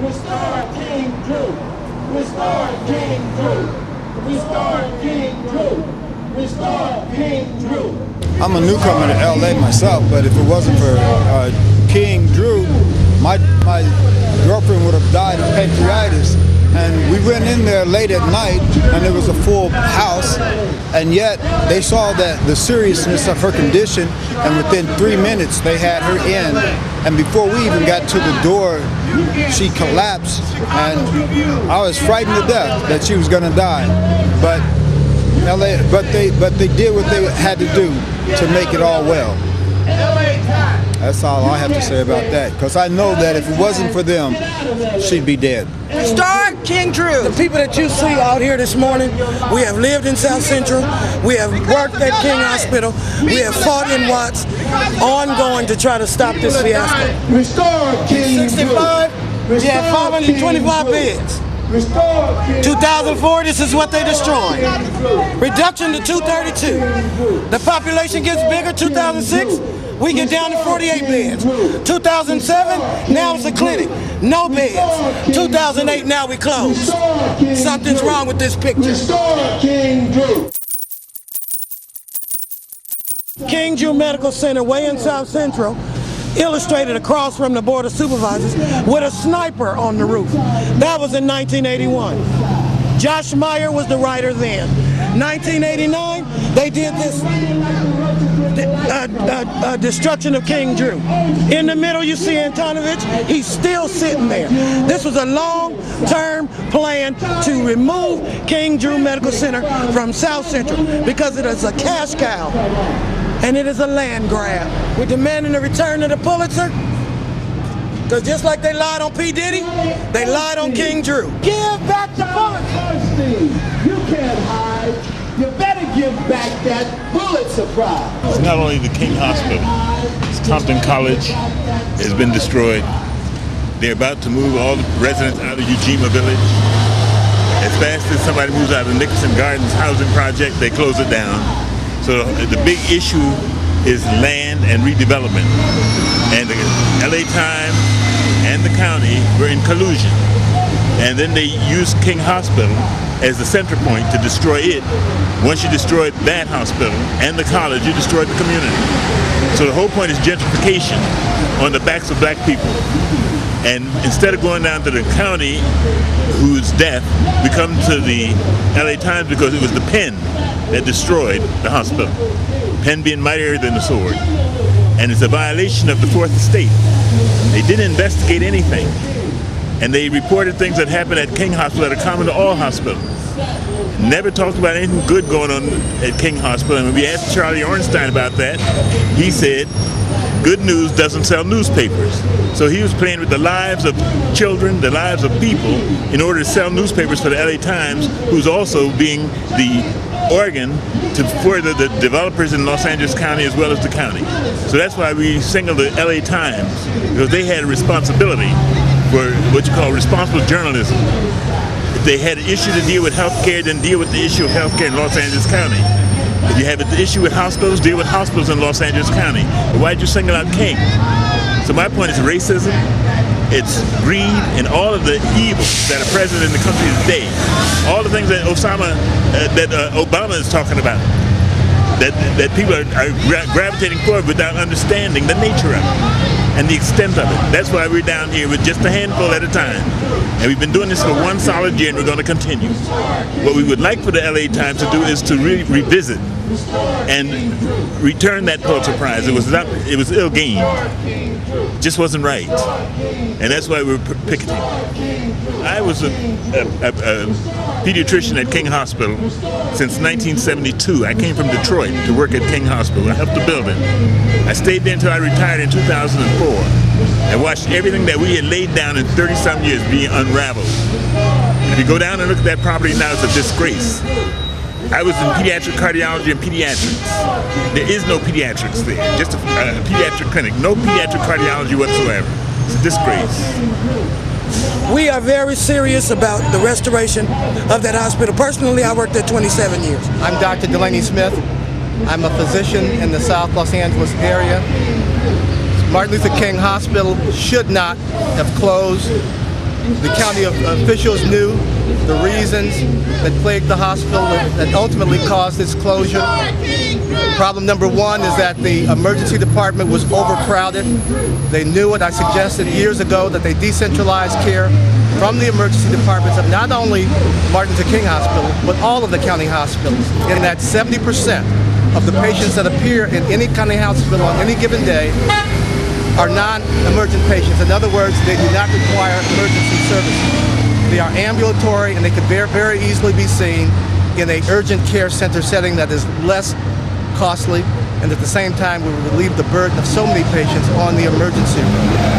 Restore King Drew. Restore King Drew. Restore King Drew. Restore King Drew. I'm a newcomer to LA myself, but if it wasn't for King Drew, my girlfriend would have died of pancreatitis. And we went in there late at night, and it was a full house, and yet they saw the seriousness of her condition, and within 3 minutes they had her in. And before we even got to the door, she collapsed, and I was frightened to death that she was going to die. But they did what they had to do to make it all well. That's all I have to say about that, because I know that if it wasn't for them, she'd be dead. Restore King Drew. The people that you see out here this morning, we have lived in South Central, we have worked at King Hospital, we have fought in Watts, ongoing to try to stop this fiasco. Restore King Drew. 65, we had 525 beds. 2004, this is what they destroyed. Reduction to 232. The population gets bigger. 2006, we get down to 48 beds. 2007, now it's a clinic. No beds. 2008, now we close. Something's wrong with this picture. Restore King Drew. King Drew Medical Center, way in South Central, illustrated across from the Board of Supervisors with a sniper on the roof. That was in 1981. Josh Meyer was the writer then. 1989, they did this destruction of King Drew. In the middle, you see Antonovich. He's still sitting there. This was a long-term plan to remove King Drew Medical Center from South Central because it is a cash cow. And it is a land grab. We're demanding a return of the Pulitzer, because just like they lied on P. Diddy, they lied on King Drew. Give back the Pulitzer! You can't hide. You better give back that Pulitzer Prize. It's not only the King Hospital, it's Compton College has been destroyed. They're about to move all the residents out of Ujima Village. As fast as somebody moves out of the Nicholson Gardens housing project, they close it down. So the big issue is land and redevelopment. And the LA Times and the county were in collusion. And then they used King Hospital as the center point to destroy it. Once you destroyed that hospital and the college, you destroyed the community. So the whole point is gentrification on the backs of black people. And instead of going down to the county, who's deaf, we come to the LA Times because it was the pen that destroyed the hospital. Pen being mightier than the sword. And it's a violation of the Fourth Estate. They didn't investigate anything. And they reported things that happened at King Hospital that are common to all hospitals. Never talked about anything good going on at King Hospital. And when we asked Charlie Ornstein about that, he said, good news doesn't sell newspapers. So he was playing with the lives of children, the lives of people, in order to sell newspapers for the LA Times, who's also being the organ to further the developers in Los Angeles County as well as the county. So that's why we single the LA Times, because they had a responsibility for what you call responsible journalism. If they had an issue to deal with healthcare, then deal with the issue of healthcare in Los Angeles County. If you have an issue with hospitals, deal with hospitals in Los Angeles County. But why'd you single out King? So my point is racism, it's greed, and all of the evils that are present in the country today. All the things that Obama is talking about, that people are gravitating forward without understanding the nature of it and the extent of it. That's why we're down here with just a handful at a time. And we've been doing this for 1 solid year, and we're going to continue. What we would like for the LA Times to do is to really revisit and return that Pulitzer Prize. It was ill-gained. Just wasn't right. And that's why we're picketing. I was a pediatrician at King Hospital since 1972. I came from Detroit to work at King Hospital. I helped to build it. I stayed there until I retired in 2004. I watched everything that we had laid down in 30-some years being unraveled. If you go down and look at that property now, it's a disgrace. I was in pediatric cardiology and pediatrics. There is no pediatrics there, just a pediatric clinic. No pediatric cardiology whatsoever. It's a disgrace. We are very serious about the restoration of that hospital. Personally, I worked there 27 years. I'm Dr. Delaney Smith. I'm a physician in the South Los Angeles area. Martin Luther King Hospital should not have closed. The county officials knew the reasons that plagued the hospital that ultimately caused its closure. Problem number one is that the emergency department was overcrowded. They knew it. I suggested years ago that they decentralize care from the emergency departments of not only Martin Luther King Hospital, but all of the county hospitals, and that 70% of the patients that appear in any county hospital on any given day are non-emergent patients. In other words, they do not require emergency services. They are ambulatory, and they could very easily be seen in an urgent care center setting that is less costly, and at the same time will relieve the burden of so many patients on the emergency room.